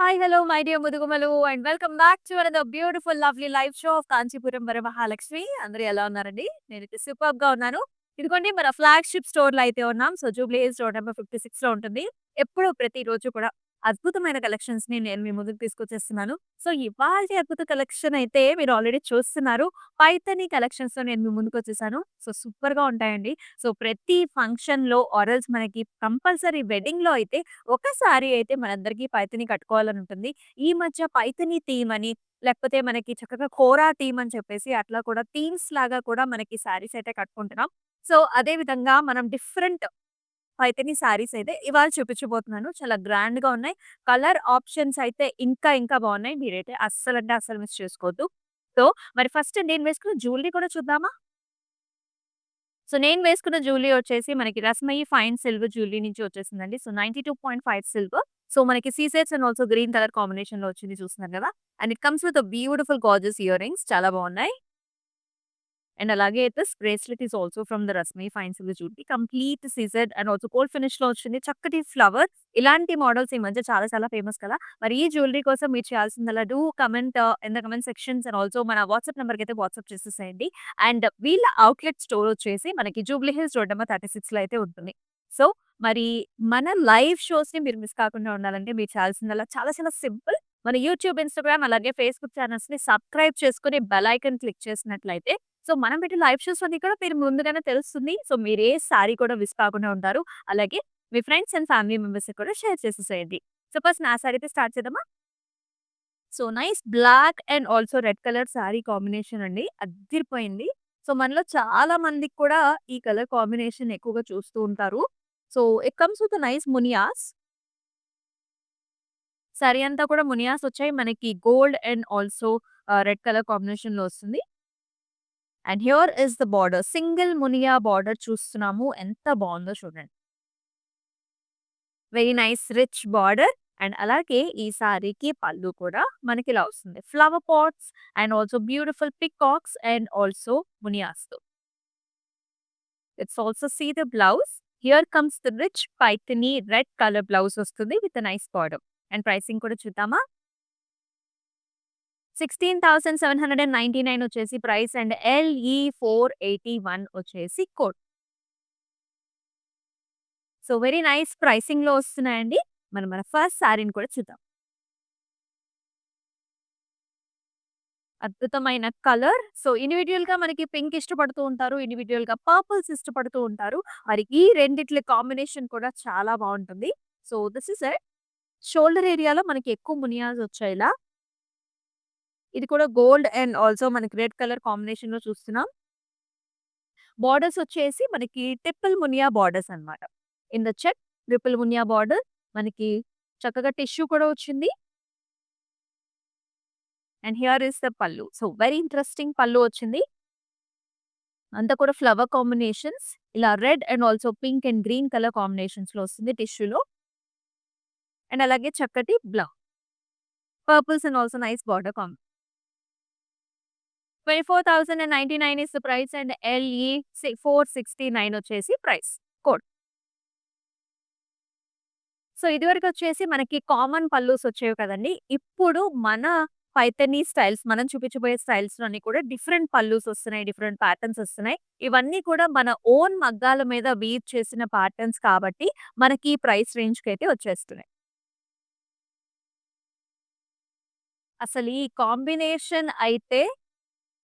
Hi, hello, my dear Mudugumalu, and welcome back to another beautiful, lovely live show of Kanchipuram Varamahalakshmi. అందరూ ఎలా ఉన్నారండి? నేనైతే సూపర్బ్‌గా ఉన్నాను. ఇదిగోండి మన ఫ్లాగ్‌షిప్ స్టోర్‌లో అయితే ఉన్నాం. So, Jubilee Hills road number 56లో ఉంటుంది. ఎప్పుడు ప్రతిరోజు కూడా అద్భుతమైన కలెక్షన్స్‌ని నేను మీ ముందుకు తీసుకొచ్చేస్తున్నాను. సో, ఇవాల్టి అద్భుత కలెక్షన్ అయితే మీరు ఆల్రెడీ చూస్తున్నారు. పైథాని కలెక్షన్స్‌తో నేను మీ ముందుకొచ్చేసాను. సో, సూపర్‌గా ఉంటాయండి. సో, ప్రతి ఫంక్షన్‌లో ఆర్ ఎల్స్ మనకి కంపల్సరీ వెడ్డింగ్‌లో అయితే ఒక సారీ అయితే మనందరికీ పైథాని కట్టుకోవాలని ఉంటుంది. ఈ మధ్య పైథాని థీమ్ అని, లేకపోతే మనకి చక్కగా కోరా థీమ్ అని చెప్పేసి అట్లా కూడా థీమ్స్ లాగా కూడా మనకి సారీస్ అయితే కట్టుకుంటున్నాం. సో, అదే విధంగా మనం డిఫరెంట్ పైథాని సారీస్ అయితే ఇవాళ చూపించబోతున్నాను. చాలా గ్రాండ్‌గా ఉన్నాయి. కలర్ ఆప్షన్స్ అయితే ఇంకా ఇంకా బావున్నాయి. మీరైతే అస్సలంటే అస్సలు మిస్ చేసుకోవద్దు. సో, మరి ఫస్ట్ నేను వేసుకున్న జ్యువెలరీ కూడా చూద్దామా? సో, నేను వేసుకున్న జ్యువెలరీ వచ్చేసి మనకి 'రస్మయి ఫైన్ సిల్వర్' జ్యువెలరీ నుంచి వచ్చేసిందండి. So, 92.5 silver. సో, మనకి సీజెడ్స్ అండ్ ఆల్సో గ్రీన్ కలర్ కాంబినేషన్‌లో వచ్చింది చూస్తున్నారు కదా! And it comes with beautiful gorgeous earrings చాలా బావున్నాయి. అండ్ అలాగే this bracelet is also from the 'Rasmayi fine silver' jewellery. Complete CZ and also gold ఫినిష్‌లో వచ్చింది. చక్కటి ఫ్లవర్ ఇలాంటి మోడల్స్ ఈ మధ్య చాలా చాలా ఫేమస్ కదా! మరి ఈ జ్యువెలరీ కోసం మీరు చేయాల్సిందల్లా do comment in the comment sections and also మన వాట్సాప్ నంబర్‌కైతే వాట్సాప్ చేసేసేయండి. అండ్ వీళ్ళ ఔట్‌లెట్ స్టోర్ వచ్చేసి మనకి జూబ్లీ హిల్స్ రోడ్ నంబర్ 36లో అయితే ఉంటుంది. సో, మరి మన లైవ్ షోస్‌ని మీరు మిస్ కాకుండా ఉండాలంటే మీరు చేయాల్సిందల్లా చాలా చాలా సింపుల్. మన యూట్యూబ్, ఇన్‌స్టాగ్రామ్ అలాగే ఫేస్‌బుక్ ఛానెల్స్‌ని సబ్‌స్క్రైబ్ చేసుకొని బెల్ ఐకాన్ క్లిక్ చేసినట్లయితే సో, మనం పెట్టే లైవ్ షోస్ అన్నీ కూడా మీరు ముందుగానే తెలుస్తుంది. సో, మీరు ఏ సారీ కూడా మిస్ కాకుండా ఉంటారు. అలాగే మీ ఫ్రెండ్స్ అండ్ ఫ్యామిలీ మెంబర్స్‌కి కూడా షేర్ చేసేసేయండి. సో, ఫస్ట్ నా సారీతో స్టార్ట్ చేద్దామా? So, nice black and also red colour sari combination అండి. అద్దిరిపోయింది. సో, మనలో చాలా మందికి కూడా ఈ కలర్ కాంబినేషన్ ఎక్కువగా చూస్తూ ఉంటారు. So, it comes with nice మునియాస్. సారీ అంతా కూడా మునియాస్ వచ్చాయి. మనకి gold and also red colour కాంబినేషన్‌లో వస్తుంది. And here is the border. Single మునియా బోర్డర్ చూస్తున్నాము. ఎంత బావుందో చూడండి. Very nice rich border. And అలాగే ఈ సారీకి పళ్ళు కూడా మనకిలా వస్తుంది. Flower pots and also beautiful peacocks and also మునియాస్‌తో. Let's also see the blouse. Here comes the rich Paithani red colour blouse వస్తుంది with nice border. And pricing కూడా చూద్దామా? 16,799 వచ్చేసి ప్రైస్ అండ్ LE481 వచ్చేసి కోడ్. సో, వెరీ నైస్ ప్రైసింగ్‌లో వస్తున్నాయండి. మనం మన first సారీని కూడా చూద్దాం. అద్భుతమైన కలర్. సో, ఇండివిడ్యుయల్‌గా మనకి పింక్ ఇష్టపడుతూ ఉంటారు. ఇండివిడ్యుయల్‌గా పర్పుల్స్ ఇష్టపడుతూ ఉంటారు. మరి ఈ రెండిట్లి కాంబినేషన్ కూడా చాలా బావుంటుంది. So, this is it. Shoulder ఏరియాలో మనకి ఎక్కువ మునియాస్ వచ్చాయి ఇలా. ఇది కూడా గోల్డ్ అండ్ ఆల్సో మనకి రెడ్ కలర్ కాంబినేషన్‌లో చూస్తున్నాం. బోర్డర్స్ వచ్చేసి మనకి ట్రిపుల్ మునియా బోర్డర్స్ అన్నమాట. ఇన్ ద చెక్ ట్రిపుల్ మునియా బోర్డర్ మనకి చక్కగా టిష్యూ కూడా వచ్చింది. And here is the pallu. So, very interesting పల్లు వచ్చింది. అంతా కూడా ఫ్లవర్ కాంబినేషన్స్. ఇలా red and also pink and green colour కాంబినేషన్స్‌లో వస్తుంది టిష్యూలో. అండ్ అలాగే చక్కటి purples and also nice border 24,099 is the price and LE 469 వచ్చేసి ప్రైస్. కోడ్. సో, ఇదివరకొచ్చేసి మనకి కామన్ పల్లూస్ వచ్చేవి కదండీ! ఇప్పుడు మన పైథానీ స్టైల్స్ మనం చూపించబోయే స్టైల్స్‌లోని కూడా డిఫరెంట్ పల్లూస్ వస్తున్నాయి. డిఫరెంట్ ప్యాటర్న్స్ వస్తున్నాయి. ఇవన్నీ కూడా మన ఓన్ మగ్గాల మీద వీవ్ చేసిన ప్యాటర్న్స్ కాబట్టి మనకి ప్రైస్ రేంజ్‌కైతే వచ్చేస్తున్నాయి. అసలు ఈ కాంబినేషన్ అయితే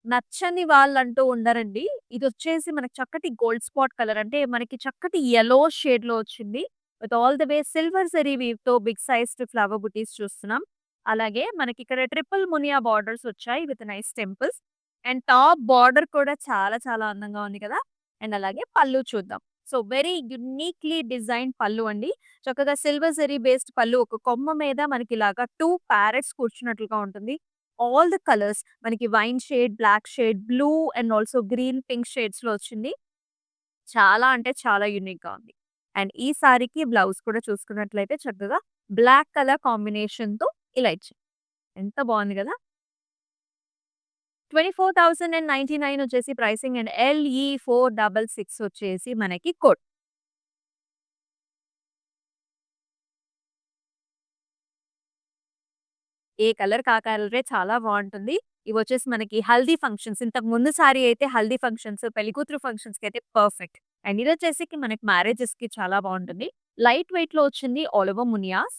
నచ్చని వాళ్ళంటూ ఉండరండి. ఇదొచ్చేసి మనకి చక్కటి గోల్డ్ స్పాట్ కలర్ అంటే మనకి చక్కటి యెల్లో షేడ్‌లో వచ్చింది. With all the way silver zari వీవ్‌తో బిగ్ సైజ్డ్ ఫ్లవర్ బుటీస్ చూస్తున్నాం. అలాగే మనకిక్కడ ట్రిపుల్ మునియా బార్డర్స్ వచ్చాయి with nice temples. And top border కూడా చాలా చాలా అందంగా ఉంది కదా! అండ్ అలాగే పల్లు చూద్దాం. సో, వెరీ యూనిక్‌లీ డిజైన్డ్ పల్లు అండి. చక్కగా సిల్వర్ జరీ బేస్డ్ పల్లు ఒక కొమ్మ మీద మనకిలాగా 2 ప్యారట్స్ కూర్చున్నట్లుగా ఉంటుంది. ఆల్ ది కలర్స్ మనకి wine shade, black shade, blue and also green, pink షేడ్స్‌లో వచ్చింది. చాలా అంటే చాలా యూనిక్‌గా ఉంది. అండ్ ఈ సారీకి బ్లౌజ్ కూడా చూసుకున్నట్లయితే చక్కగా బ్లాక్ కలర్ కాంబినేషన్‌తో ఇలా ఇచ్చారు. ఎంత బావుంది గదా! 24,099 వచ్చేసి ప్రైసింగ్ అండ్ LE466 వచ్చేసి మనకి కోడ్. ఏ కలర్‌కి ఆ కలరే చాలా బావుంటుంది. ఇవొచ్చేసి మనకి హల్దీ ఫంక్షన్స్ ఇంతకు ముందు సారీ అయితే హల్దీ ఫంక్షన్స్, పెళ్లికూతురు ఫంక్షన్స్‌కయితే పర్ఫెక్ట్. అండ్ ఇదొచ్చేసికి మనకి మ్యారేజెస్‌కి చాలా బావుంటుంది. లైట్ వెయిట్‌లో వచ్చింది all over మునియాస్.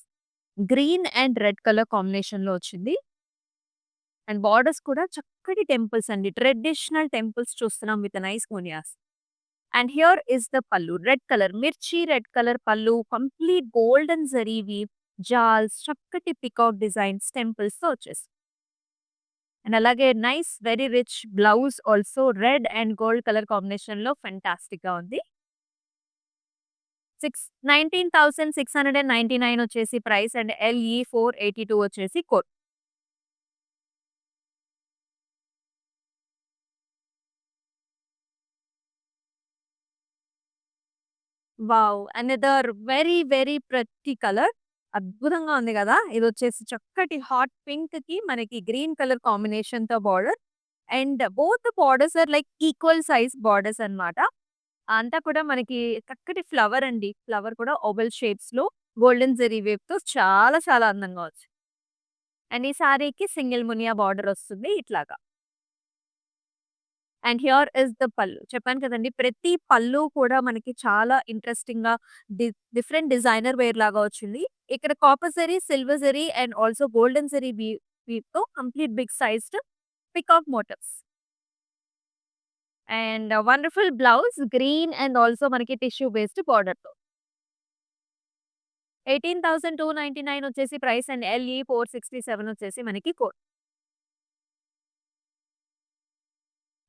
Green and red colour కాంబినేషన్‌లో వచ్చింది. అండ్ బోర్డర్స్ కూడా చక్కటి టెంపుల్స్ అండి. ట్రెడిషనల్ టెంపుల్స్ చూస్తున్నాం with nice మునియాస్. And here is the పల్లు. రెడ్ కలర్ మిర్చి రెడ్ కలర్ పల్లు. కంప్లీట్ గోల్డెన్ జరీ వీవ్, జాల్స్, చక్కటి పీకాక్ డిజైన్స్ టెంపుల్స్‌తో వచ్చేసింది. అండ్ అలాగే nice very rich blouse also red and gold colour కాంబినేషన్‌లో ఫెంటాస్టిక్‌గా ఉంది. 19,699 వచ్చేసి ప్రైస్ అండ్ ఎల్‌ఈ 482 వచ్చేసి code. Wow! Another very very pretty colour. అద్భుతంగా ఉంది గదా! ఇదొచ్చేసి చక్కటి హాట్ పింక్‌కి మనకి గ్రీన్ కలర్ కాంబినేషన్‌తో border. And both the borders are like equal size borders అన్నమాట. అంతా కూడా మనకి చక్కటి ఫ్లవర్ అండి. ఫ్లవర్ కూడా ఓవెల్ షేప్స్‌లో గోల్డెన్ జరీ వేవ్‌తో చాలా చాలా అందంగా వచ్చింది. అండ్ ఈ సారీకి సింగిల్ మునియా బోర్డర్ వస్తుంది ఇట్లాగా. అండ్ హియర్ ఇస్ ద పల్లు. చెప్పాను కదండీ! ప్రతి పల్లు కూడా మనకి చాలా ఇంట్రెస్టింగ్‌గా డి డిఫరెంట్ డిజైనర్ వేర్ లాగా వచ్చింది. ఇక్కడ copper zari, silver zari and also golden zari వీవ్‌తో complete big sized peacock motifs. And wonderful blouse green and also మనకి టిష్యూ బేస్డ్ బోర్డర్‌తో. 18,299 వచ్చేసి ప్రైస్ అండ్ ఎల్‌ఈ 467 వచ్చేసి మనకి కోడ్.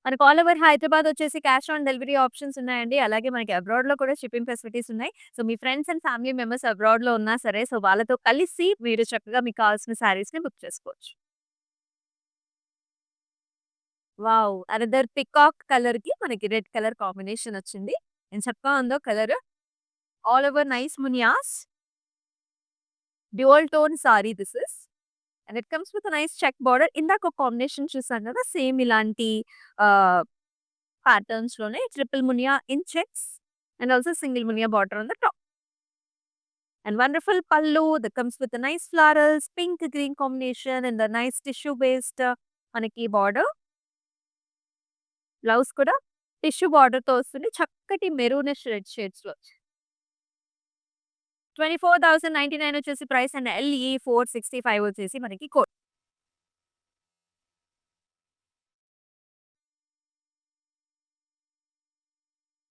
మనకు ఆల్ ఓవర్ హైదరాబాద్ వచ్చేసి క్యాష్ ఆన్ డెలివరీ ఆప్షన్స్ ఉన్నాయండి. అలాగే మనకి అబ్రాడ్‌లో కూడా షిప్పింగ్ ఫెసిలిటీస్ ఉన్నాయి. సో, మీ ఫ్రెండ్స్ అండ్ ఫ్యామిలీ మెంబర్స్ అబ్రాడ్‌లో ఉన్నా సరే, సో, వాళ్ళతో కలిసి మీరు చక్కగా మీకు కావాల్సిన శారీస్‌ని బుక్ చేసుకోవచ్చు. వావ్! అనదర్ పీకాక్ కలర్‌కి మనకి రెడ్ కలర్ కాంబినేషన్ వచ్చింది. ఎంత చక్కగా ఉందో కలర్. ఆల్ ఓవర్ నైస్ మునియాస్. Dual tone sari this is. And it comes with nice check border. ఇందాక ఒక కాంబినేషన్ చూసాం కదా! సేమ్ ఇలాంటి ఆహ్, ప్యాటర్న్స్‌లోనే ట్రిపుల్ మునియా in checks and also single మునియా border on the top. And wonderful pallu that comes with a nice florals, pink green combination and the nice tissue based మనకి బార్డర్. బ్లౌజ్ కూడా tissue బార్డర్‌తో వస్తుంది. చక్కటి మెరూనిష్ రెడ్ షేడ్స్‌లో. 24,099 వచ్చేసి price and ఎల్‌ఈ 465 వచ్చేసి మనకి code.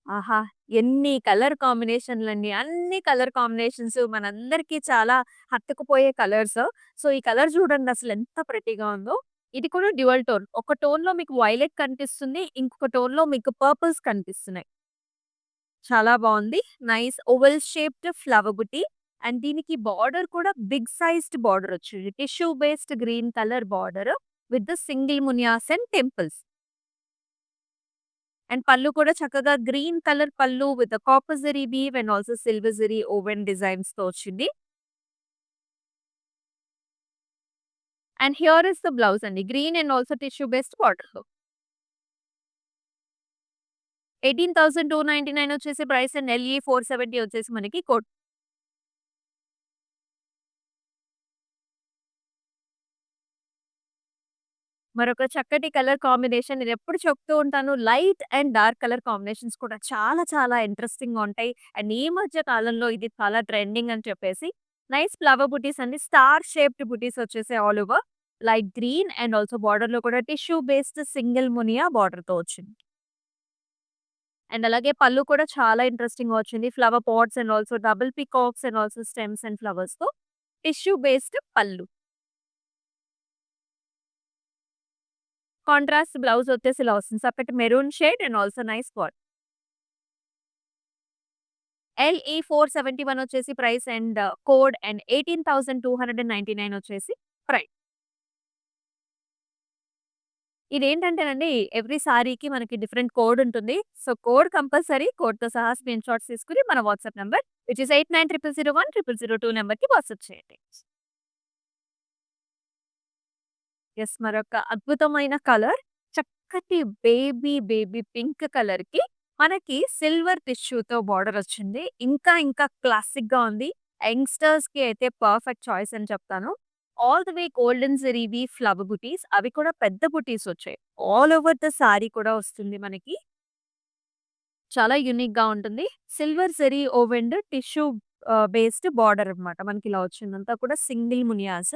ఆహా! ఎన్ని కలర్ కాంబినేషన్‌లండి. అన్ని కలర్ కాంబినేషన్స్ మనందరికీ చాలా హత్తుకుపోయే కలర్స్. సో, ఈ కలర్ చూడండి అసలు ఎంత ప్రెట్టీగా ఉందో. ఇది కూడా డ్యూయల్ టోన్. ఒక టోన్‌లో మీకు వైలెట్ కనిపిస్తుంది. ఇంకొక టోన్‌లో మీకు పర్పుల్స్ కనిపిస్తున్నాయి. చాలా బావుంది. నైస్ ఓవెల్ షేప్డ్ ఫ్లవర్ బుటీ. అండ్ దీనికి బార్డర్ కూడా బిగ్ సైజ్డ్ బార్డర్ వచ్చింది. Tissue based green colour border with the single మునియాస్ అండ్ టెంపుల్స్. అండ్ పళ్ళు కూడా చక్కగా గ్రీన్ కలర్ పళ్ళు with copper zari weave and also silver zari woven డిజైన్స్‌తో వచ్చింది. And here is the blouse అండి. Green and also tissue based బార్డర్‌లో. 18,299 వచ్చేసి ప్రైస్ అండ్ ఎల్‌ఈ 470 వచ్చేసి మనకి కోడ్. మరొక చక్కటి కలర్ కాంబినేషన్ నేనెప్పుడు చెప్తూ ఉంటాను. Light and dark colour combinations కూడా చాలా చాలా ఇంట్రెస్టింగ్‌గా ఉంటాయి. అండ్ ఈ మధ్య కాలంలో ఇది చాలా ట్రెండింగ్ అని చెప్పేసి నైస్ ఫ్లవర్ బుటీస్ అండి. స్టార్ షేప్డ్ బుటీస్ వచ్చేసాయి all over. Light green and also బార్డర్‌లో కూడా టిష్యూ బేస్డ్ సింగిల్ మునియా బార్డర్‌తో వచ్చింది. అండ్ అలాగే పళ్ళు కూడా చాలా ఇంట్రెస్టింగ్‌గా వచ్చింది. Flower pots and also double peacocks and also stems and ఫ్లవర్స్‌తో టిష్యూ బేస్డ్ పళ్ళు. కాంట్రాస్ట్ బ్లౌజ్ వచ్చేసి ఇలా వస్తుంది. చక్కటి maroon shade and also nice border. L E 471 వచ్చేసి ప్రైస్ అండ్ కోడ్ అండ్ 18,299 వచ్చేసి ప్రైస్. ఇదేంటంటేనండి ఎవ్రీ సారీకి మనకి డిఫరెంట్ కోడ్ ఉంటుంది. సో, కోడ్ కంపల్సరీ కోడ్‌తో సహా స్క్రీన్ షాట్స్ తీసుకొని మన వాట్సాప్ నంబర్ విచ్ ఈస్ 8900010002 నంబర్‌కి వాట్సాప్ చేయండి. యెస్. మరొక అద్భుతమైన కలర్ చక్కటి బేబీ పింక్ కలర్‌కి మనకి సిల్వర్ టిష్యూతో బార్డర్ వచ్చింది. ఇంకా ఇంకా క్లాసిక్‌గా ఉంది. యంగ్‌స్టర్స్‌కి అయితే పర్ఫెక్ట్ చాయిస్ అని చెప్తాను. ఆల్ ది వే గోల్డెన్ జరీవి ఫ్లవర్ బుటీస్ అవి కూడా పెద్ద బుటీస్ వచ్చాయి. ఆల్ ఓవర్ ద సారీ కూడా వస్తుంది మనకి. చాలా యూనిక్‌గా ఉంటుంది. Silver zari woven tissue based border అన్నమాట. మనకిలా వచ్చిందంతా కూడా సింగిల్ మునియాస్.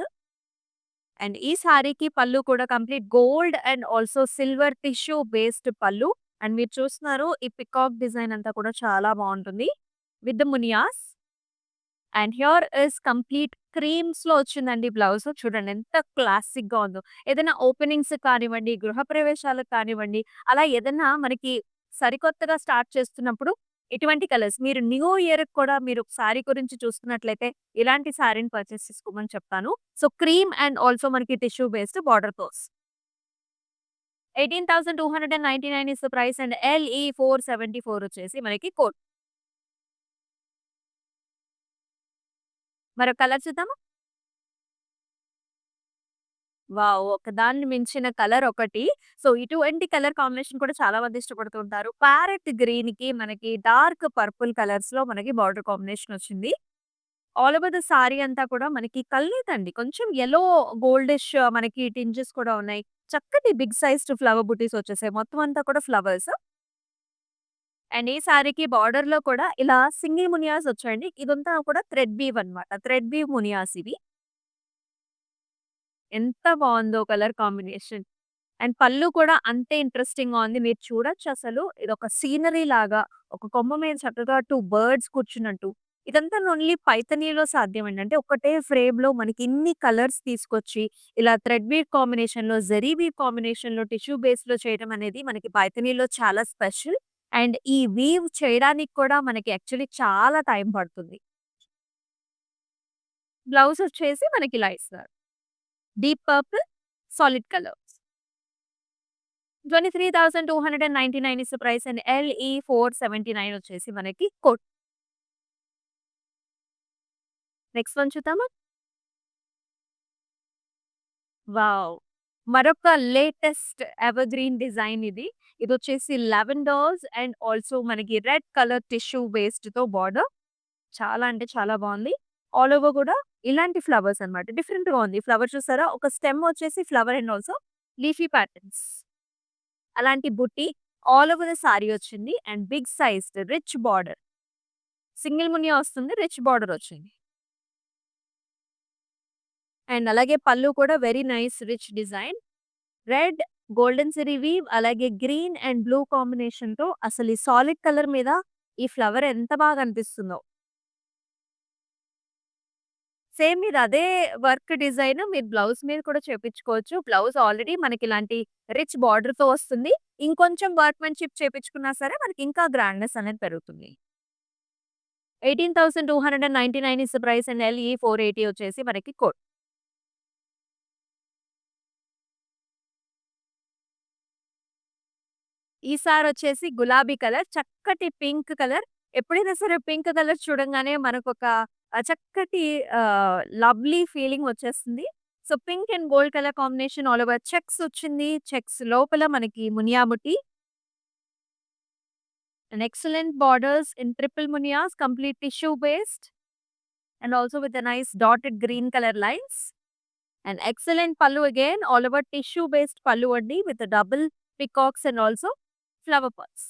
అండ్ ఈ సారీకి పళ్ళు కూడా complete gold and also silver tissue based పళ్ళు. అండ్ మీరు చూస్తున్నారు ఈ పికాక్ డిజైన్ అంతా కూడా చాలా బావుంటుంది. విత్ ద మునియాస్. అండ్ హియర్ ఇస్ కంప్లీట్ క్రీమ్స్‌లో వచ్చిందండి బ్లౌజ్. చూడండి ఎంత క్లాసిక్‌గా ఉందో. ఏదైనా ఓపెనింగ్స్ కానివ్వండి, గృహప్రవేశాలకు కానివ్వండి, అలా ఏదన్నా మనకి సరికొత్తగా స్టార్ట్ చేస్తున్నప్పుడు ఇటువంటి కలర్స్ మీరు న్యూ ఇయర్‌కి కూడా మీరు సారీ గురించి చూస్తున్నట్లయితే ఇలాంటి సారీని పర్చేస్ చేసుకోమని చెప్తాను. సో, క్రీమ్ అండ్ ఆల్సో మనకి టిష్యూ బేస్డ్ బార్డర్‌తోస్. 18,299 is the price and L E 474 వచ్చేసి మనకి కోడ్. మరో కలర్ చూద్దామా? వావ్! ఒకదాన్ని మించిన కలర్ ఒకటి. సో, ఇటువంటి కలర్ కాంబినేషన్ కూడా చాలా మంది ఇష్టపడుతూ ఉంటారు. ప్యారెట్ గ్రీన్‌కి మనకి డార్క్ పర్పుల్ కలర్స్‌లో మనకి బార్డర్ కాంబినేషన్ వచ్చింది. ఆల్ ఓవర్ ద సారీ అంతా కూడా మనకి కల్నేతండి. కొంచెం యెల్లో గోల్డిష్ మనకి టింజెస్ కూడా ఉన్నాయి. చక్కటి బిగ్ సైజ్డ్ ఫ్లవర్ బుటీస్ వచ్చేసాయి. మొత్తం అంతా కూడా ఫ్లవర్స్. అండ్ ఈ సారీకి బార్డర్‌లో కూడా ఇలా సింగిల్ మునియాస్ వచ్చాయండి. ఇదంతా కూడా థ్రెడ్ వీవ్ అన్నమాట. థ్రెడ్ వీవ్ మునియాస్ ఇవి. ఎంత బావుందో కలర్ కాంబినేషన్. అండ్ పళ్ళు కూడా అంతే ఇంట్రెస్టింగ్‌గా ఉంది. మీరు చూడొచ్చసలు. ఇదొక సీనరీ లాగా ఒక కొమ్మ మీద చక్కగా 2 బర్డ్స్ కూర్చున్నట్టు. ఇదంతా ఓన్లీ పైథానీలో సాధ్యమండి. అంటే ఒకటే ఫ్రేమ్‌లో మనకి ఇన్ని కలర్స్ తీసుకొచ్చి ఇలా థ్రెడ్ వీవ్ కాంబినేషన్‌లో, జరీ వీవ్ కాంబినేషన్‌లో, టిష్యూ బేస్‌లో చేయడం అనేది మనకి పైథానీలో చాలా స్పెషల్. అండ్ ఈ వీవ్ చేయడానికి కూడా మనకి యాక్చువల్లీ చాలా టైం పడుతుంది. బ్లౌజ్ వచ్చేసి మనకిలా ఇస్తారు. Deep purple, solid colour. 23,299 is the price and L E 479 వచ్చేసి మనకి కోడ్. నెక్స్ట్ వన్ చూద్దామా? వావ్! మరొక లేటెస్ట్ ఎవర్‌గ్రీన్ డిజైన్ ఇది. ఇదొచ్చేసి లావెండర్స్ అండ్ ఆల్సో మనకి రెడ్ కలర్ టిష్యూ బేస్డ్‌తో బార్డర్. చాలా అంటే చాలా బావుంది. ఆల్ ఓవర్ కూడా ఇలాంటి ఫ్లవర్స్ అన్నమాట. డిఫరెంట్‌గా ఉంది. ఫ్లవర్ చూసారా? ఒక స్టెమ్ వచ్చేసి flower and also leafy patterns. అలాంటి బుట్టి ఆల్ ఓవర్ ద సారీ వచ్చింది. And big sized rich border. Single మునియా వస్తుంది. రిచ్ బార్డర్ వచ్చింది. అండ్ అలాగే పళ్ళు కూడా very nice rich design. Red, golden zari weave అలాగే గ్రీన్ అండ్ బ్లూ కాంబినేషన్‌తో అసలు ఈ సాలిడ్ కలర్ మీద ఈ ఫ్లవర్ ఎంత బాగా అనిపిస్తుందో. సేమ్ మీరు అదే వర్క్ డిజైన్ మీరు బ్లౌజ్ మీద కూడా చేపించుకోవచ్చు. బ్లౌజ్ ఆల్రెడీ మనకి ఇలాంటి రిచ్ బార్డర్‌తో వస్తుంది. ఇంకొంచెం వర్క్‌మెన్‌షిప్ చేపించుకున్నా సరే మనకి ఇంకా గ్రాండ్‌నెస్ అనేది పెరుగుతుంది. 18,299 ఇస్ ద ప్రైస్ అండ్ ఎల్‌ఈ 480 వచ్చేసి మనకి కోడ్. ఈసారొచ్చేసి గులాబీ కలర్, చక్కటి పింక్ కలర్. ఎప్పుడైనా సరే పింక్ కలర్ చూడంగానే మనకొక చక్కటి లవ్లీ ఫీలింగ్ వచ్చేస్తుంది. So, pink and gold colour combination all over checks వచ్చింది. చెక్స్ లోపల మనకి మునియా బుట్టి. And excellent borders in triple మునియాస్ complete tissue based and also with a nice dotted green colour lines. And excellent pallu again all over tissue based pallu అండి with double peacocks and also flower pearls.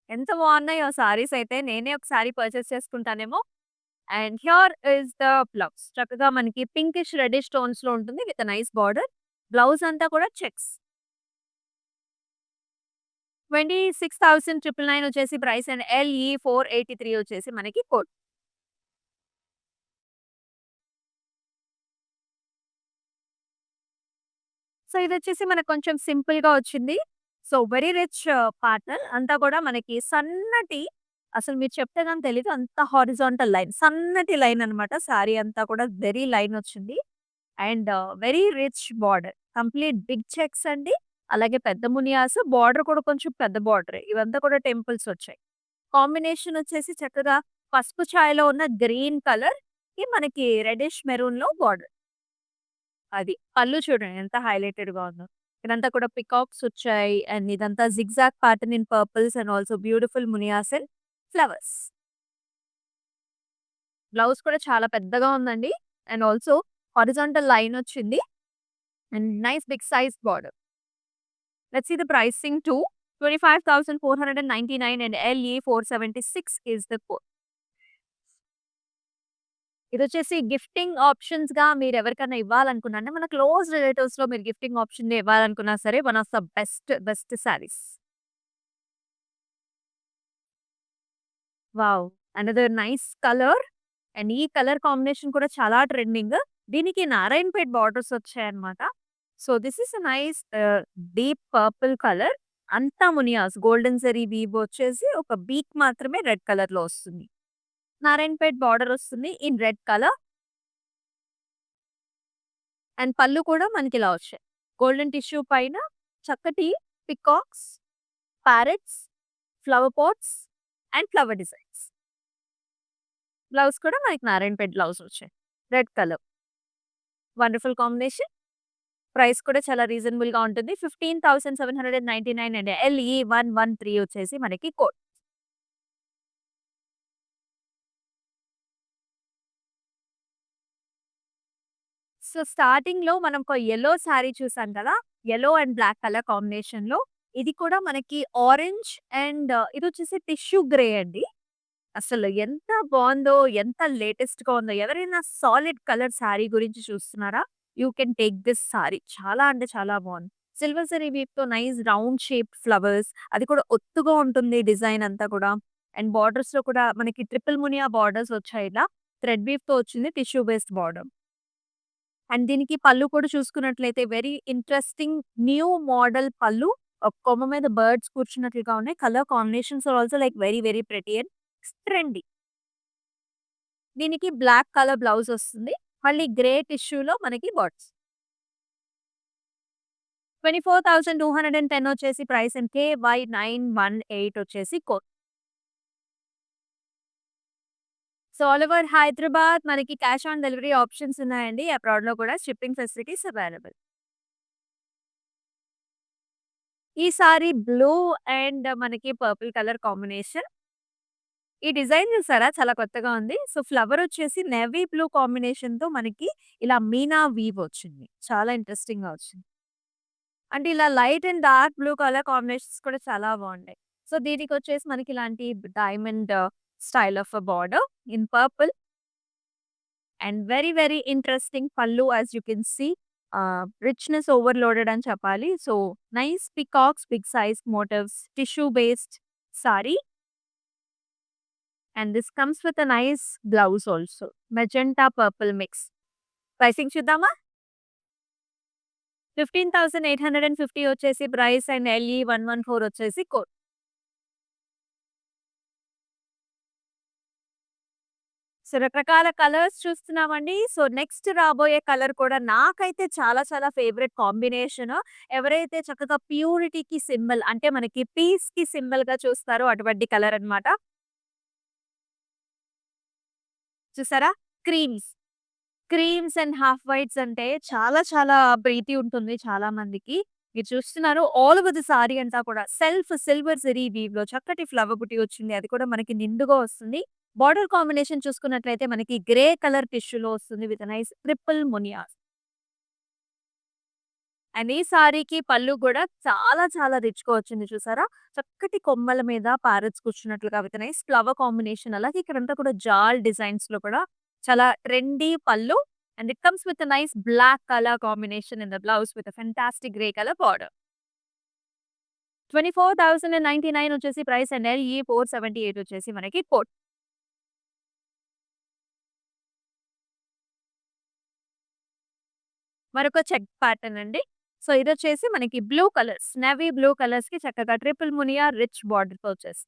ఎంత బాగున్నాయో సారీస్ అయితే. నేనే ఒక sari purchase చేసుకుంటానేమో. And here is the blouse. చక్కగా మనకి pinkish reddish టోన్స్‌లో ఉంటుంది విత్ నైస్ బార్డర్. బ్లౌజ్ అంతా కూడా చెక్స్. 26,999 వచ్చేసి ప్రైస్ అండ్ ఎల్‌ఈ 483 వచ్చేసి మనకి కోడ్. సో, ఇదొచ్చేసి మనకు కొంచెం సింపుల్‌గా వచ్చింది. సో, వెరీ రిచ్ పార్ట్నర్ అంతా కూడా మనకి సన్నటి అసలు మీరు చెప్తే గాని తెలీదు. అంత హారిజాంటల్ లైన్. సన్నటి లైన్ అన్నమాట. సారీ అంతా కూడా వెరీ లైన్ వచ్చింది. And very rich border. Complete big checks అండి. అలాగే పెద్ద మునియాస్. బార్డర్ కూడా కొంచెం పెద్ద బార్డరే. ఇవంతా కూడా టెంపుల్స్ వచ్చాయి. కాంబినేషన్ వచ్చేసి చక్కగా పసుపు ఛాయలో ఉన్న గ్రీన్ కలర్‌కి మనకి రెడ్డిష్ మెరూన్‌లో బార్డర్. అది. పళ్ళు చూడండి ఎంత హైలైటెడ్‌గా ఉందో. ఇదంతా కూడా పికాక్స్ వచ్చాయి. అండ్ ఇదంతా zigzag pattern in purples and also beautiful మునియాస్ అండ్ ఫ్లవర్స్. బ్లౌజ్ కూడా చాలా పెద్దగా ఉందండి. అండ్ ఆల్సో హారిజాంటల్ లైన్ వచ్చింది. And nice big size border. Let's see the pricing too. 25,499 and LE 476 is the code. ఇదొచ్చేసి gifting ఆప్షన్స్‌గా మీరెవరికన్నా ఇవ్వాలనుకున్నా అంటే మన క్లోజ్ రిలేటివ్స్‌లో మీరు గిఫ్టింగ్ ఆప్షన్ ఇవ్వాలనుకున్నా సరే one of the best saris. Wow! Another nice colour. And ఈ కలర్ కాంబినేషన్ కూడా చాలా ట్రెండింగ్. దీనికి నారాయణపేట్ బార్డర్స్ వచ్చాయన్నమాట. So this is a nice deep purple colour. అంతా మునియాస్ గోల్డెన్ జరీ వీవ్ వచ్చేసి ఒక బీక్ మాత్రమే రెడ్ కలర్‌లో వస్తుంది. నారాయణపేట్ బార్డర్ వస్తుంది ఇన్ రెడ్ కలర్. అండ్ పళ్ళు కూడా మనకిలా వచ్చాయి. గోల్డెన్ టిష్యూ పైన చక్కటి peacocks, parrots, flower pots and flower designs. Blouse కూడా మనకి నారాయణపేట్ బ్లౌజ్ వచ్చాయి. Red colour. Wonderful combination. Price కూడా చాలా రీజనబుల్‌గా ఉంటుంది. 15,799 అండి. LE 113 వచ్చేసి మనకి కోడ్. సో, స్టార్టింగ్‌లో మనం ఒక యెల్లో సారీ చూసాం కదా! యెల్లో అండ్ బ్లాక్ కలర్ కాంబినేషన్‌లో ఇది కూడా మనకి ఆరెంజ్ అండ్ ఇదొచ్చేసి టిష్యూ గ్రే అండి. అసలు ఎంత బావుందో, ఎంత లేటెస్ట్‌గా ఉందో. ఎవరైనా సాలిడ్ కలర్ సారీ గురించి చూస్తున్నారా? You can take this sari. చాలా అంటే చాలా బావుంది. సిల్వర్ జరీ వీవ్‌తో నైస్ రౌండ్ షేప్డ్ ఫ్లవర్స్. అది కూడా ఒత్తుగా ఉంటుంది డిజైన్ అంతా కూడా. అండ్ బార్డర్స్‌లో కూడా మనకి ట్రిపుల్ మునియా బార్డర్స్ వచ్చాయి ఇలా. థ్రెడ్ వీవ్‌తో వచ్చింది టిష్యూ బేస్డ్ బార్డర్. అండ్ దీనికి పళ్ళు కూడా చూసుకున్నట్లయితే వెరీ ఇంట్రెస్టింగ్ న్యూ మోడల్ పళ్ళు. ఒక కొమ్మ మీద బర్డ్స్ కూర్చున్నట్లుగా ఉన్నాయి. Colour combinations are also like very very pretty and trendy. దీనికి బ్లాక్ కలర్ బ్లౌజ్ వస్తుంది. మళ్ళీ గ్రే టిష్యూలో మనకి బర్డ్స్. 24,210 వచ్చేసి ప్రైస్ అండ్ KY918 వచ్చేసి code. So, all over Hyderabad మనకి క్యాష్ ఆన్ డెలివరీ ఆప్షన్స్ ఉన్నాయండి. అబ్రాడ్‌లో కూడా షిప్పింగ్ ఫెసిలిటీస్ అవైలబుల్. ఈ సారీ బ్లూ అండ్ మనకి పర్పుల్ కలర్ కాంబినేషన్. ఈ డిజైన్ చూసారా? చాలా కొత్తగా ఉంది. సో, ఫ్లవర్ వచ్చేసి నేవీ బ్లూ కాంబినేషన్‌తో మనకి ఇలా మీనా వీవ్ వచ్చింది. చాలా ఇంట్రెస్టింగ్‌గా వచ్చింది. అంటే ఇలా light and dark blue colour combinations కూడా చాలా బాగున్నాయి. సో, దీనికొచ్చేసి మనకి ఇలాంటి diamond style of border in purple and very very interesting pallu as you can see. Richness overloaded అని చెప్పాలి. So, nice peacocks, big size motifs, tissue based sari. And this comes with a nice blouse also. Magenta purple mix. Pricing చూద్దామా? 15,850 వచ్చేసి price and LE 114 వచ్చేసి code. So, రకరకాల colours చూస్తున్నామండి. So, next రాబోయే colour కూడా నాకైతే చాలా చాలా ఫేవరెట్ కాంబినేషన్. ఎవరైతే చక్కగా ప్యూరిటీకి సింబల్ అంటే మనకి పీస్‌కి సింబల్‌గా చూస్తారో అటువంటి కలర్ అన్నమాట. చూసారా? Creams. Creams and half whites అంటే చాలా చాలా ప్రీతి ఉంటుంది చాలా మందికి. మీరు చూస్తున్నారు ఆల్ ఓవర్ ది సారీ అంతా కూడా సిల్వర్ జరీ వీవ్‌లో చక్కటి ఫ్లవర్ బుటీ వచ్చింది. అది కూడా మనకి నిండుగా వస్తుంది. బార్డర్ కాంబినేషన్ చూసుకున్నట్లయితే మనకి గ్రే కలర్ టిష్యూలో వస్తుంది విత్ నైస్ ట్రిపుల్ మునియాస్. అండ్ ఈ సారీకి పళ్ళు కూడా చాలా చాలా రిచ్‌గా వచ్చింది చూసారా? చక్కటి కొమ్మల మీద ప్యారట్స్ కూర్చున్నట్లుగా విత్ నైస్ ఫ్లవర్ కాంబినేషన్. అలాగే ఇక్కడంతా కూడా జాల్ డిజైన్స్‌లో కూడా చాలా ట్రెండీ పళ్ళు. And it comes with nice black colour combination in the blouse with fantastic grey colour border. 24,099 వచ్చేసి ప్రైస్ అండ్ LE 478 వచ్చేసి మనకి కోడ్. మరొక చెక్ ప్యాటర్న్ అండి. సో, ఇదొచ్చేసి మనకి బ్లూ కలర్స్, నేవీ బ్లూ కలర్స్‌కి చక్కగా ట్రిపుల్ మునియా రిచ్ బార్డర్‌తో వచ్చేసి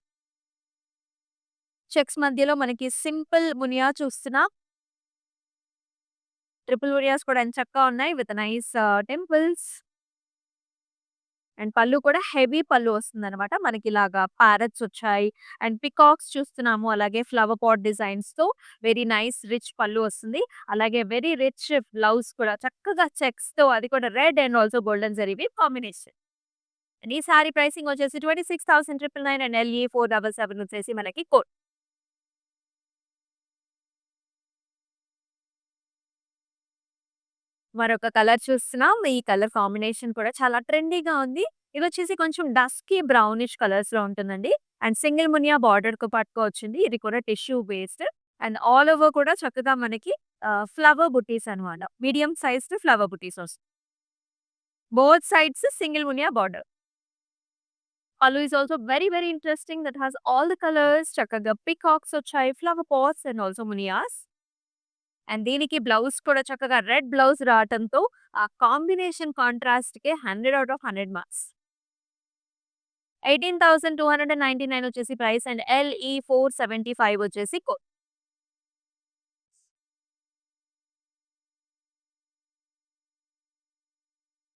చెక్స్ మధ్యలో మనకి సింపుల్ మునియా చూస్తున్నాం. ట్రిపుల్ మునియాస్ కూడా ఎంచక్కా ఉన్నాయి విత్ నైస్ టెంపుల్స్. అండ్ పళ్ళు కూడా హెవీ పళ్ళు వస్తుందనమాట. మనకిలాగా ప్యారట్స్ వచ్చాయి. అండ్ పికాక్స్ చూస్తున్నాము. అలాగే ఫ్లవర్ పాట్ డిజైన్స్‌తో వెరీ నైస్ రిచ్ పళ్ళు వస్తుంది. అలాగే వెరీ రిచ్ బ్లౌజ్ కూడా చక్కగా చెక్స్‌తో అది కూడా రెడ్ అండ్ ఆల్సో గోల్డెన్ జరీవి కాంబినేషన్. అండ్ ఈ సారీ ప్రైసింగ్ వచ్చేసి 26,999 అండ్ LE 477 వచ్చేసి మనకి కోడ్. మరొక కలర్ చూస్తున్నాం. ఈ కలర్ కాంబినేషన్ కూడా చాలా ట్రెండీగా ఉంది. ఇదొచ్చేసి కొంచెం డస్కీ బ్రౌనిష్ కలర్స్‌లో ఉంటుందండి. అండ్ సింగిల్ మునియా బార్డర్‌తో పాటుగా వచ్చింది. ఇది కూడా tissue based and all over కూడా చక్కగా మనకి ఫ్లవర్ బుట్టీస్ అన్నమాట. మీడియం సైజ్డ్ ఫ్లవర్ బుట్టీస్ వస్తాయి. బోత్ సైడ్స్ సింగిల్ మునియా border. Pallu is also very very interesting that has all the colours చక్కగా పీకాక్స్ వచ్చాయి, ఫ్లవర్ పాట్స్ అండ్ ఆల్సో మునియాస్. అండ్ దీనికి బ్లౌజ్ కూడా చక్కగా రెడ్ బ్లౌజ్ రావటంతో ఆ కాంబినేషన్ కాంట్రాస్ట్‌కే 100 ఔట్ ఆఫ్ 100 మార్క్స్. 18,299 వచ్చేసి ప్రైస్ అండ్ LE 475 వచ్చేసి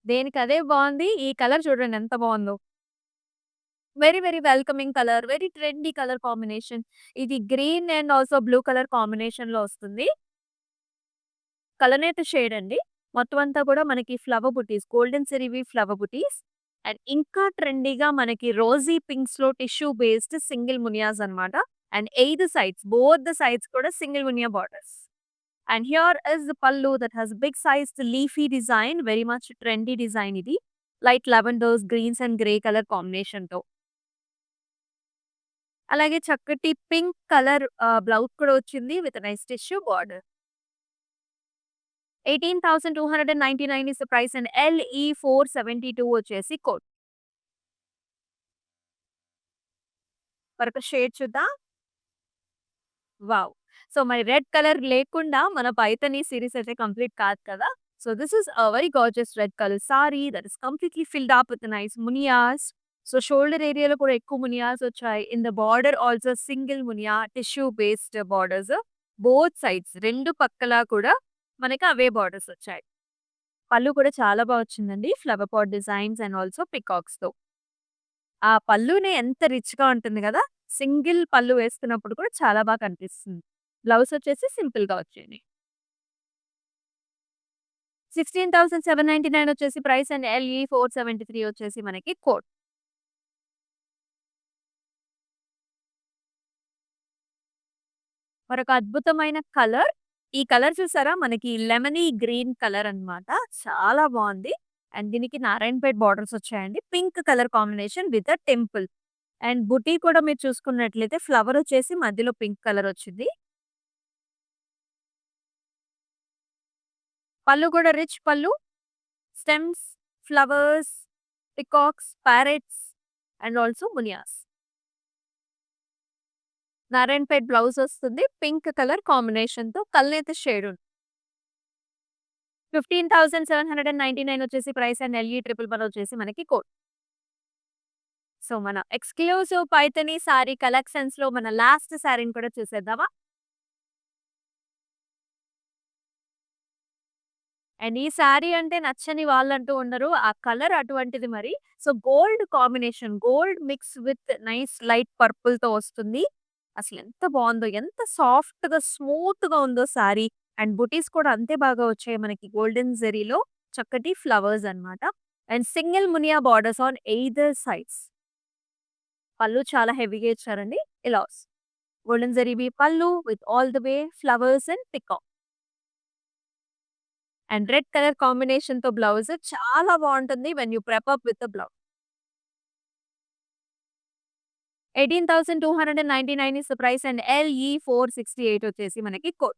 దేనికదే బావుంది. ఈ కలర్ చూడండి ఎంత బావుందో. Very very welcoming colour. Very trendy colour combination. ఇది green and also blue colour కాంబినేషన్‌లో వస్తుంది. కలనేత షేడ్ అండి. మొత్తం అంతా కూడా మనకి ఫ్లవర్ బుటీస్, గోల్డెన్ సిరివి ఫ్లవర్ బుటీస్. అండ్ ఇంకా ట్రెండీగా మనకి రోజీ పింక్స్‌లో టిష్యూ బేస్డ్ సింగిల్ మునియాస్ అన్నమాట. And 8 sides, both the sides కూడా సింగిల్ మునియా borders. And here is the pallu that has big sized leafy design. Very much trendy design ఇది. Light lavenders, greens and grey colour కాంబినేషన్‌తో. అలాగే చక్కటి pink colour blouse కూడా వచ్చింది with nice tissue border. 18,299 is the price and LE 472 వచ్చేసి code. మరొక shade చూద్దాం. Wow! So మరి రెడ్ కలర్ లేకుండా మన పైథాని సీరీస్ అయితే కంప్లీట్ కాదు కదా! So this is a very gorgeous red colour sorry that is completely filled up with nice మునియాస్. So shoulder ఏరియాలో కూడా ఎక్కువ మునియాస్ వచ్చాయి. In the border also single Muniya tissue based borders. Both sides 2 పక్కలా కూడా మనకి అవే బార్డర్స్ వచ్చాయి. పళ్ళు కూడా చాలా బా వచ్చిందండి. Flower pot designs and also పీకాక్స్‌తో. ఆ పళ్ళునే ఎంత రిచ్‌గా ఉంటుంది గదా! సింగిల్ పళ్ళు వేసుకున్నప్పుడు కూడా చాలా బాగా కనిపిస్తుంది. బ్లౌజ్ వచ్చేసి సింపుల్‌గా వచ్చింది. 16,799 వచ్చేసి ప్రైస్ అండ్ LE 473 వచ్చేసి మనకి కోడ్. మరొక అద్భుతమైన కలర్. ఈ కలర్ చూసారా? మనకి లెమనీ గ్రీన్ కలర్ అన్నమాట. చాలా బావుంది. అండ్ దీనికి నారాయణపేట్ బార్డర్స్ వచ్చాయండి. Pink colour combination with a temple. And బుటీ కూడా మీరు చూసుకున్నట్లయితే ఫ్లవర్ వచ్చేసి మధ్యలో పింక్ కలర్ వచ్చింది. పళ్ళు కూడా రిచ్ పళ్ళు. Stems, flowers, peacocks, parrots and also మునియాస్. Narayanpet blouse వస్తుంది. పింక్ కలర్ కాంబినేషన్‌తో కల్నేత షేడ్ ఉంది. 15,799 వచ్చేసి ప్రైస్ అండ్ LE 111 వచ్చేసి మనకి కోడ్. సో మన ఎక్స్‌క్లూజివ్ పైథాని సారీ కలెక్షన్స్‌లో మన లాస్ట్ సారీని కూడా చూసేద్దామా? అండ్ ఈ సారీ అంటే నచ్చని వాళ్ళంటూ ఉండరు. ఆ కలర్ అటువంటిది మరి. So gold combination, gold mix with nice light పర్పుల్‌తో వస్తుంది. అసలెంత బావుందో! ఎంత సాఫ్ట్‌గా, స్మూత్‌గా ఉందో సారీ. అండ్ బుటీస్ కూడా అంతే బాగా వచ్చాయి మనకి గోల్డెన్ జరీలో. చక్కటి ఫ్లవర్స్ అన్నమాట. అండ్ సింగిల్ మునియా బార్డర్స్ ఆన్ ఎయిదర్ సైడ్స్. పళ్ళు చాలా హెవీగా ఇచ్చారండి. ఇలా వస్తుంది. గోల్డెన్ జరీబీ పళ్ళు with all the way flowers and peacock. And red colour కాంబినేషన్‌తో బ్లౌజ్ చాలా బావుంటుంది when you prep up with the blouse. 18,299 is the price and LE 468 వచ్చేసి మనకి కోడ్.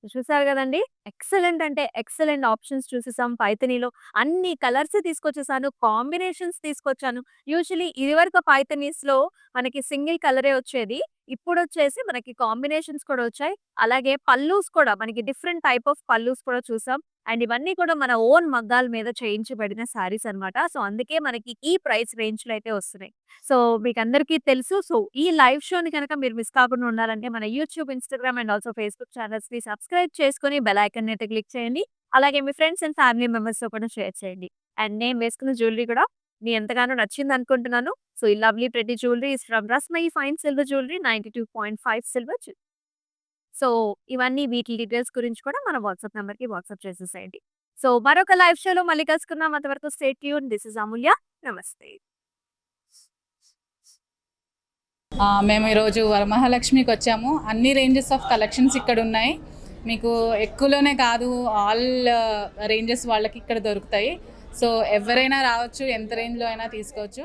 చూసారు గదండీ! ఎక్సలెంట్ అంటే ఎక్సలెంట్ ఆప్షన్స్ చూసేసాం పైథానీలో. అన్ని కలర్స్ తీసుకొచ్చేసాను. కాంబినేషన్స్ తీసుకొచ్చాను. యూజువల్లీ ఇదివరకు పైథానీస్‌లో మనకి సింగిల్ కలరే వచ్చేది. ఇప్పుడొచ్చేసి మనకి కాంబినేషన్స్ కూడా వచ్చాయి. అలాగే పల్లూస్ కూడా మనకి డిఫరెంట్ టైప్ ఆఫ్ పల్లూస్ కూడా చూసాం. అండ్ ఇవన్నీ కూడా మన ఓన్ మగ్గాల మీద చేయించబడిన శారీస్ అన్నమాట. సో, అందుకే మనకి ఈ ప్రైస్ రేంజ్‌లో అయితే వస్తున్నాయి. సో, మీకందరికీ తెలుసు. సో, ఈ లైవ్ షోని గనక మీరు మిస్ కాకుండా ఉండాలంటే మన YouTube, Instagram and also Facebook ఛానెల్స్‌ని సబ్స్క్రైబ్ చేసుకొని బెల్ ఐకాన్‌ని అయితే క్లిక్ చేయండి. అలాగే మీ ఫ్రెండ్స్ అండ్ ఫ్యామిలీ మెంబర్స్‌తో కూడా షేర్ చేయండి. అండ్ నేను వేసుకున్న జ్యువెల్లరీ కూడా మీ ఎంతగానో నచ్చిందనుకుంటున్నాను. సో, ఈ lovely pretty jewellery is from Rasmayi fine silver jewellery 92.5 silver so, ఇవన్నీ వీటి డీటెయిల్స్ గురించి కూడా మన వాట్సాప్ నంబర్‌కి వాట్సాప్ చేసేసేయండి. సో, మరొక లైవ్ షోలో మళ్ళీ కలుసుకుందాం. అంతవరకు స్టే ట్యూన్. దిస్ ఇస్ అమూల్య. నమస్తే. మేము ఈరోజు వరమహాలక్ష్మికి వచ్చాము. అన్ని రేంజెస్ ఆఫ్ కలెక్షన్స్ ఇక్కడ ఉన్నాయి. మీకు ఎక్కువలోనే కాదు, ఆల్ రేంజెస్ వాళ్ళకి ఇక్కడ దొరుకుతాయి. సో ఎవరైనా రావచ్చు, ఎంత రేంజ్లో అయినా తీసుకోవచ్చు.